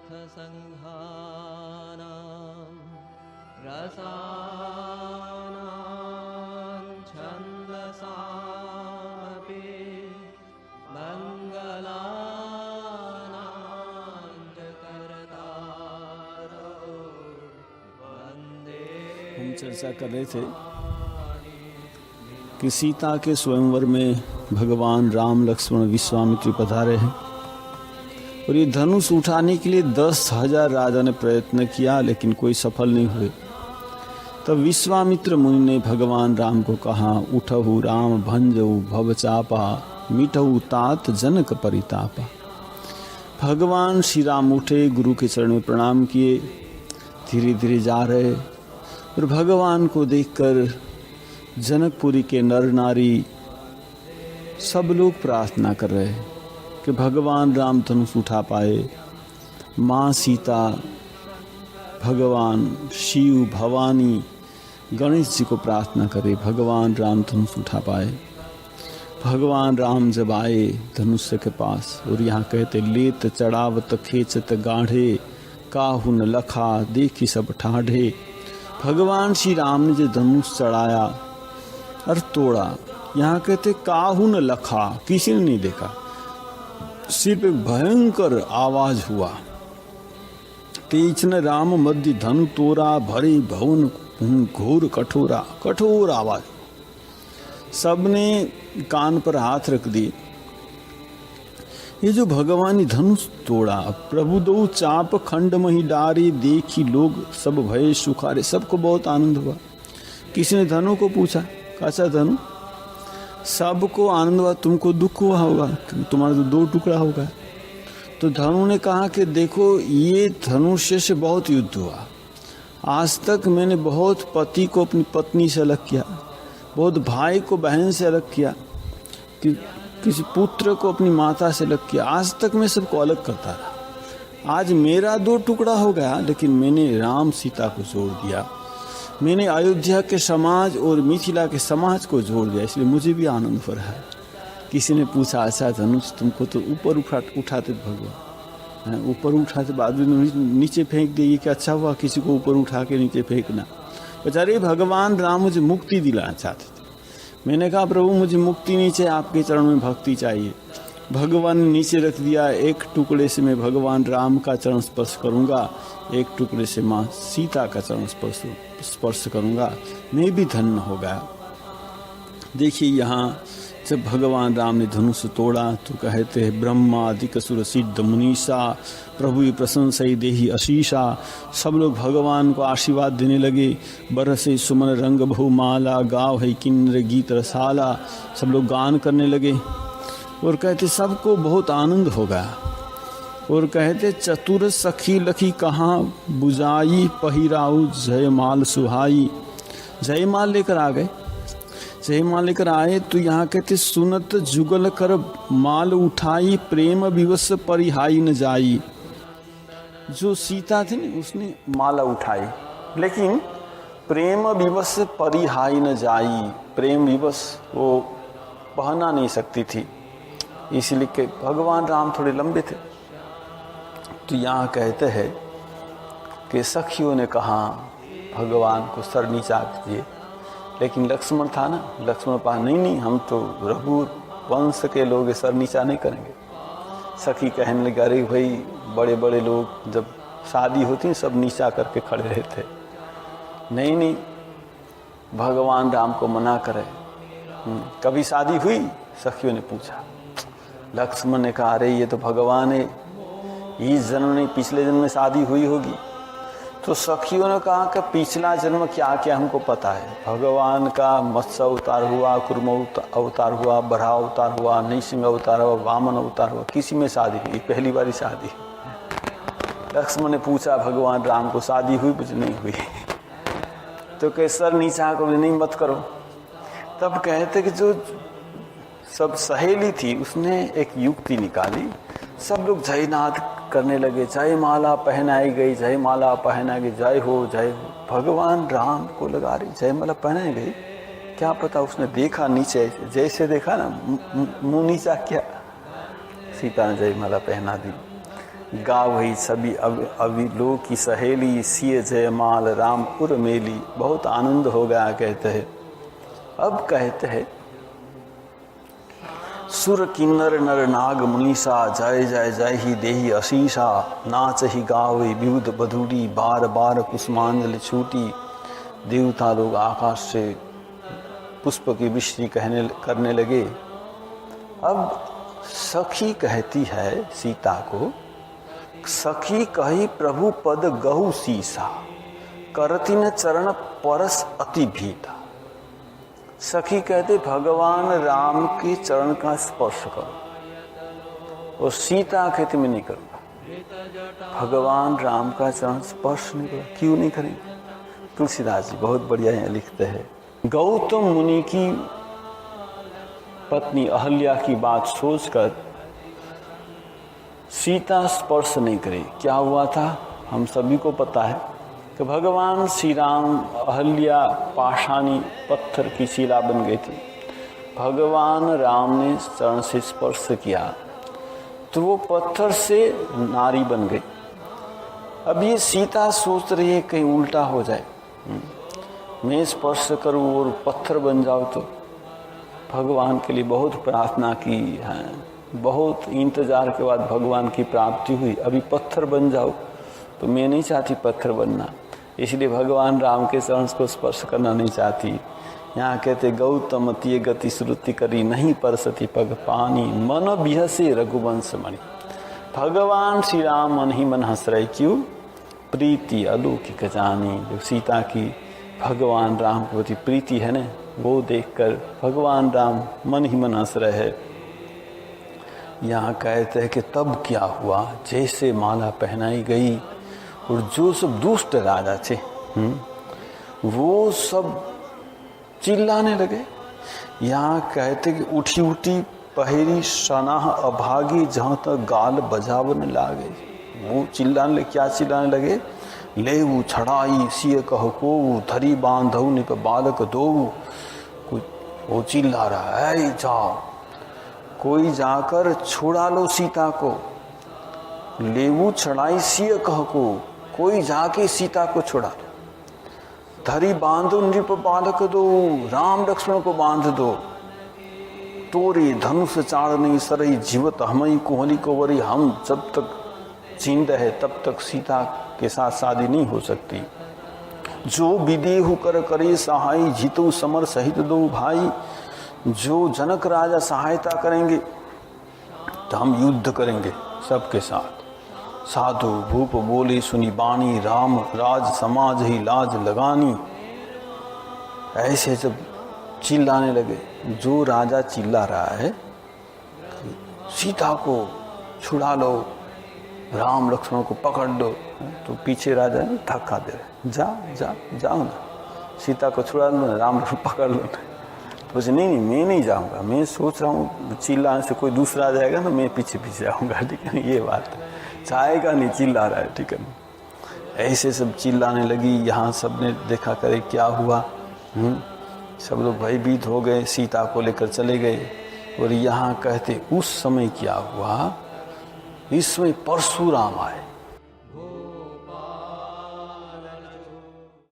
संघानां रसानां छन्दसामपि मंगलानां च करतारो वन्दे। हम चर्चा कर रहे थे कि सीता के स्वयंवर में भगवान राम लक्ष्मण विश्वामित्र पधारे हैं और ये धनुष उठाने के लिए 10,000 राजा ने प्रयत्न किया, लेकिन कोई सफल नहीं हुए। तब विश्वामित्र मुनि ने भगवान राम को कहा, उठहु राम भंजऊ भव चापा, मिटहु तात जनक परितापा। भगवान श्री राम उठे, गुरु के चरण में प्रणाम किए, धीरे धीरे जा रहे और भगवान को देखकर जनकपुरी के नर नारी सब लोग प्रार्थना कर रहे हैं कि भगवान राम धनुष उठा पाए। माँ सीता, भगवान शिव, भवानी, गणेश जी को प्रार्थना करे भगवान राम धनुष उठा पाए। भगवान राम जब आए धनुष के पास और यहाँ कहते, लेत चढ़ावत खेचत गाढ़े, काहू न लखा देखी सब ठाढ़े। भगवान श्री राम ने जो धनुष चढ़ाया और तोड़ा, यहाँ कहते काहू न लखा, किसी ने नहीं देखा, सिर्फ एक भयंकर आवाज हुआ। तेजन राम मध्य धनु तोरा, भरे भवन घोर कठोरा। कठोर आवाज, सबने कान पर हाथ रख दिए। ये जो भगवान ने धनुष तोड़ा, प्रभु दो चाप खंड मही डारी, देखी लोग सब भय सुखारे। सबको बहुत आनंद हुआ। किसी ने धनु को पूछा, कैसा धनु? सबको आनंद हुआ, तुमको दुख हुआ होगा, तुम्हारा तो 2 टुकड़ा होगा। तो धनु ने कहा कि देखो, ये धनुष्य से बहुत युद्ध हुआ। आज तक मैंने बहुत पति को अपनी पत्नी से अलग किया, बहुत भाई को बहन से अलग किया, किसी पुत्र को अपनी माता से अलग किया। आज तक मैं सबको अलग करता रहा। आज मेरा 2 टुकड़ा हो गया, लेकिन मैंने राम सीता को जोड़ दिया। मैंने अयोध्या के समाज और मिथिला के समाज को जोड़ दिया, इसलिए मुझे भी आनंद हो रहा है। किसी ने पूछा, अच्छा धनुष तुमको तो ऊपर उठाते भगवान, ऊपर उठाते बाद में नीचे फेंक दिए, कि अच्छा हुआ किसी को ऊपर उठा के नीचे फेंकना। बेचारे भगवान राम मुझे मुक्ति दिलाना चाहते थे। मैंने कहा, प्रभु मुझे मुक्ति नहीं चाहिए, आपके चरण में भक्ति चाहिए। भगवान ने नीचे रख दिया, एक टुकड़े से मैं भगवान राम का चरण स्पर्श करूंगा, एक टुकड़े से माँ सीता का चरण स्पर्श करूंगा, मैं भी धन्य हो गया। देखिए यहाँ जब भगवान राम ने धनुष तोड़ा तो कहते हैं, ब्रह्मादिक सुर सिद्ध मुनीषा, प्रभु प्रशंसई देहि आशीषा। सब लोग भगवान को आशीर्वाद देने लगे। बरसे सुमन रंग बहुमाला, गाव है किन्नर गीत रसाला। सब लोग गान करने लगे और कहते सबको बहुत आनंद हो गया। और कहते, चतुर सखी लखी कहाँ बुझाई, पहिराऊ जयमाल सुहाई। जयमाल लेकर आ गए। जयमाल लेकर आए तो यहाँ कहते, सुनत जुगल कर माल उठाई, प्रेम विवश परिहाई न जाई। जो सीता थी ना, उसने माला उठाई, लेकिन प्रेम विवश परिहाई न जाई। प्रेम विवश वो पहना नहीं सकती थी, इसलिए कि भगवान राम थोड़े लंबे थे। तो यहाँ कहते हैं कि सखियों ने कहा भगवान को सर नीचा कीजिए, लेकिन लक्ष्मण था ना, लक्ष्मण कहा नहीं, हम तो रघु वंश के लोग, सर नीचा नहीं करेंगे। सखी कहने लगे, अरे भाई बड़े बड़े लोग जब शादी होती है सब नीचा करके खड़े रहते। नहीं, भगवान राम को मना करे। कभी शादी हुई? सखियों ने पूछा। लक्ष्मण ने कहा, अरे ये तो भगवान है, इस जन्म नहीं पिछले जन्म में शादी हुई होगी। तो सखियों ने कहा कि पिछला जन्म क्या क्या हमको पता है। भगवान का मत्स्य अवतार हुआ, कुर्म अवतार हुआ, बराह अवतार हुआ, नृसिंह अवतार हुआ, वामन अवतार हुआ, किसी में शादी हुई? पहली बारी शादी। लक्ष्मण ने पूछा भगवान राम को, शादी हुई? कुछ नहीं हुई। तो कहे सर नीचा को नहीं मत करो। तब कहते कि जो सब सहेली थी उसने एक युक्ति निकाली। सब लोग जयनाद करने लगे, जय माला पहनाई गई, जय माला पहनाई गई, जय हो जय हो। भगवान राम को लगा रही जय माला पहनाई गई, क्या पता उसने देखा नीचे, जैसे देखा ना मुंह नीचा किया, सीता ने जय माला पहना दी। गावही सभी अविलो की सहेली, सिय जयमाल राम उर मेली। बहुत आनंद हो गया कहते हैं। अब कहते हैं सुर किन्नर नर नाग मुनीसा, जय जय जय ही देही अशीषा। नाच ही गावे विविध बधुरी, बार बार कुसुमांजलि छूटी। देवता लोग आकाश से पुष्प की वृष्टि करने लगे। अब सखी कहती है सीता को, सखी कही प्रभु पद गहु सीसा, करती न चरण परस अति भीता। सखी कहते भगवान राम के चरण का स्पर्श करो, और सीता कहती मैं नहीं करूंगा। भगवान राम का चरण स्पर्श नहीं करो, क्यों नहीं करेंगे? तुलसीदास जी बहुत बढ़िया यहाँ लिखते हैं। गौतम मुनि की पत्नी अहल्या की बात सोचकर सीता स्पर्श नहीं करी। क्या हुआ था हम सभी को पता है कि भगवान श्री राम, अहल्या पाषाणी पत्थर की शिला बन गई थी। भगवान राम ने चरण से स्पर्श किया तो वो पत्थर से नारी बन गई। अब ये सीता सोच रही है कहीं उल्टा हो जाए, मैं स्पर्श करूं और पत्थर बन जाओ। तो भगवान के लिए बहुत प्रार्थना की है, बहुत इंतजार के बाद भगवान की प्राप्ति हुई। अभी पत्थर बन जाओ तो मैं नहीं चाहती पत्थर बनना, इसलिए भगवान राम के चरण को स्पर्श करना नहीं चाहती। यहाँ कहते गौतम तिय गति श्रुति करी, नहीं परसती पग पानी, मन बिहसे रघुवंश मणि। भगवान श्री राम मन ही मन हंस रहे, क्यों? प्रीति अलौकिक जानी। जो सीता की भगवान राम के प्रति प्रीति है ना, वो देखकर भगवान राम मन ही मन हंस रहे हैं। यहाँ कहते हैं कि तब क्या हुआ, जैसे माला पहनाई गई और जो सब दुष्ट राजा थे वो सब चिल्लाने लगे। यहाँ कहते कि उठी उठी पहेरी सनाह अभागी, जहाँ तक गाल बजावन लागे। वो चिल्लाने लगे, क्या चिल्लाने लगे? लेऊ छड़ाई सिय कह को, धरी बांधऊ निप बालक दो। वो चिल्ला रहा है, जाओ कोई जाकर छुड़ा लो सीता को। लेऊ छड़ाई सिय कह को, कोई जाके सीता को छुड़ा दो। धरी बांधो नृप बालक दो, राम लक्ष्मण को बांध दो। तोरे धनुष चाड़ नहीं सरई, जीवत हमई कोहली को वरी। हम जब तक जिंदा है तब तक सीता के साथ शादी नहीं हो सकती। जो विदेहु कर करे सहाय, जीतु समर सहित दो भाई। जो जनक राजा सहायता करेंगे तो हम युद्ध करेंगे सबके साथ। साधु भूप बोले सुनी बाणी, राम राज समाज ही लाज लगानी। ऐसे जब चिल्लाने लगे, जो राजा चिल्ला रहा है सीता को छुड़ा लो, राम लक्ष्मण को पकड़ लो, तो पीछे राजा ने धक्का दे रहे, जाओ ना, सीता को छुड़ा लो ना, राम लक्ष्मण पकड़ लो ना। तो बोले नहीं मैं नहीं जाऊंगा, मैं सोच रहा हूँ चिल्लाने से कोई दूसरा आ जाएगा ना, मैं पीछे पीछे आऊँगा। ठीक है, ये बात चाहेगा नहीं, चिल्ला रहा है। ठीक है, ऐसे सब चिल्लाने लगी। यहाँ सब ने देखा करे क्या हुआ। सब लोग भयभीत हो गए, सीता को लेकर चले गए। और यहाँ कहते उस समय क्या हुआ, इसमें परशुराम आए।